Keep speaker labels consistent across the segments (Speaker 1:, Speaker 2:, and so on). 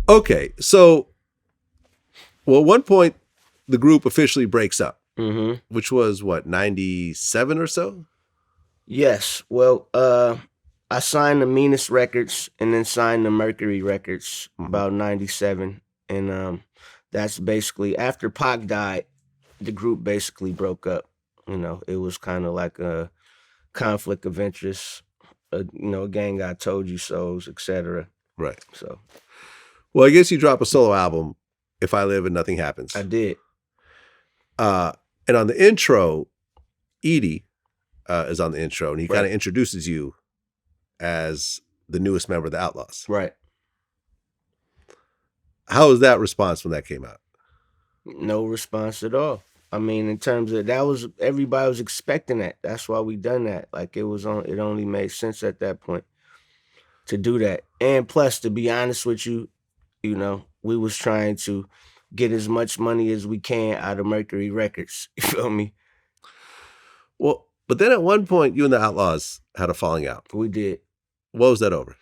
Speaker 1: Okay, so, well, at one point, the group officially breaks up, which was, what, 97 or so?
Speaker 2: Yes. Well, I signed the Meanest Records and then signed the Mercury Records about 97. And that's basically, after Pac died, the group basically broke up. It was kind of like a conflict of interest, a gang I told you so's, etc.
Speaker 1: Right.
Speaker 2: So.
Speaker 1: Well, I guess you drop a solo album, If I Live and Nothing Happens.
Speaker 2: I did.
Speaker 1: And on the intro, E.D.I is on the intro, and he kind of introduces you as the newest member of the Outlawz.
Speaker 2: Right.
Speaker 1: How was that response when that came out?
Speaker 2: No response at all. I mean, in terms of everybody was expecting that. That's why we done that. Like it only made sense at that point to do that. And plus, to be honest with you, we was trying to get as much money as we can out of Mercury Records. You feel me?
Speaker 1: Well, but then at one point, you and the Outlawz had a falling out.
Speaker 2: We did.
Speaker 1: What was that over?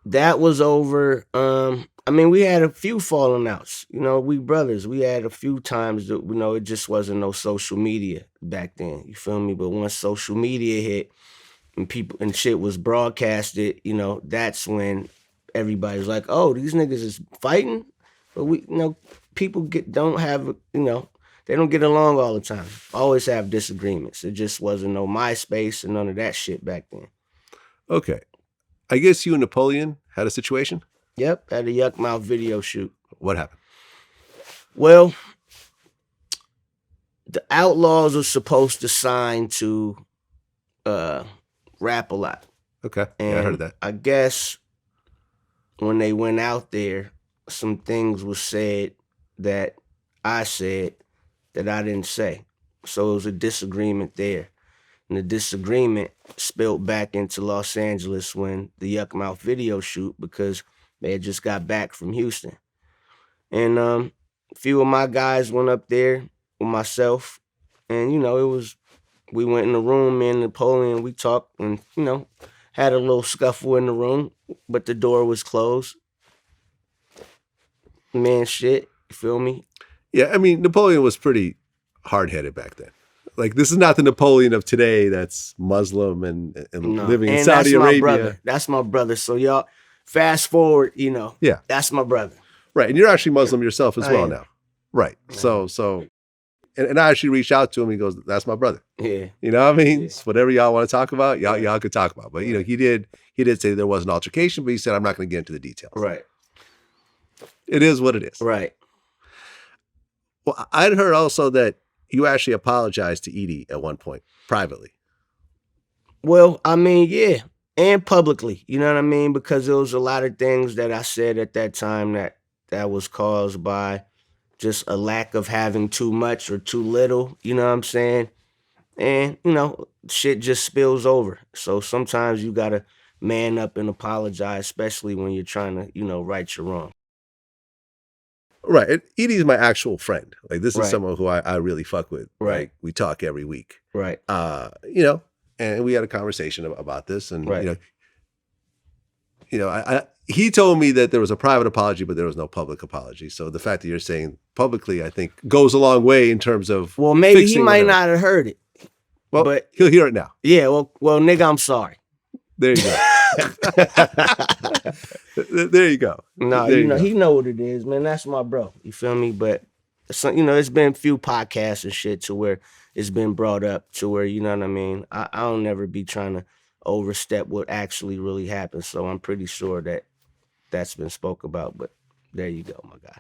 Speaker 2: That was over. We had a few falling outs. We brothers. We had a few times that it just wasn't no social media back then. You feel me? But once social media hit and people and shit was broadcasted, that's when everybody was like, "Oh, these niggas is fighting." But people don't have they don't get along all the time. Always have disagreements. It just wasn't no MySpace and none of that shit back then.
Speaker 1: Okay. I guess you and Napoleon had a situation?
Speaker 2: Yep, at a Yukmouth video shoot.
Speaker 1: What happened?
Speaker 2: Well, the Outlawz were supposed to sign to Rap a Lot.
Speaker 1: Okay, yeah, I heard of that.
Speaker 2: I guess when they went out there, some things were said that I said that I didn't say. So it was a disagreement there. And the disagreement spilled back into Los Angeles when the Yukmouth video shoot, because they had just got back from Houston. And a few of my guys went up there with myself. And, we went in the room, me and Napoleon, we talked and, had a little scuffle in the room, but the door was closed. Man, shit, you feel me?
Speaker 1: Yeah, I mean, Napoleon was pretty hard-headed back then. Like, this is not the Napoleon of today that's Muslim and living in Saudi Arabia.
Speaker 2: Brother. That's my brother. So y'all, fast forward,
Speaker 1: yeah,
Speaker 2: that's my brother.
Speaker 1: Right, and you're actually Muslim yourself as well now. Right, so, and I actually reached out to him. He goes, "That's my brother."
Speaker 2: Yeah.
Speaker 1: You know what I mean? Yeah. Whatever y'all want to talk about, y'all could talk about. But, he did say there was an altercation, but he said, "I'm not going to get into the details."
Speaker 2: Right.
Speaker 1: It is what it is.
Speaker 2: Right.
Speaker 1: Well, I'd heard also that you actually apologized to E.D.I at one point, privately.
Speaker 2: Well, yeah, and publicly, you know what I mean? Because there was a lot of things that I said at that time that was caused by just a lack of having too much or too little, you know what I'm saying? And, shit just spills over. So sometimes you got to man up and apologize, especially when you're trying to, right your wrong.
Speaker 1: Right. And E.D.I is my actual friend. Like, this is someone who I really fuck with.
Speaker 2: Right.
Speaker 1: Like, we talk every week.
Speaker 2: Right.
Speaker 1: And we had a conversation about this. And, he told me that there was a private apology, but there was no public apology. So the fact that you're saying publicly, I think, goes a long way in terms of
Speaker 2: maybe he might not have heard it.
Speaker 1: Well, but he'll hear it now.
Speaker 2: Yeah, well, nigga, I'm sorry.
Speaker 1: There you go. There you go.
Speaker 2: No, he know what it is, man. That's my bro. You feel me? But it's been a few podcasts and shit to where it's been brought up to where, you know what I mean? I don't never be trying to overstep what actually really happened. So I'm pretty sure that that's been spoke about. But there you go, my guy.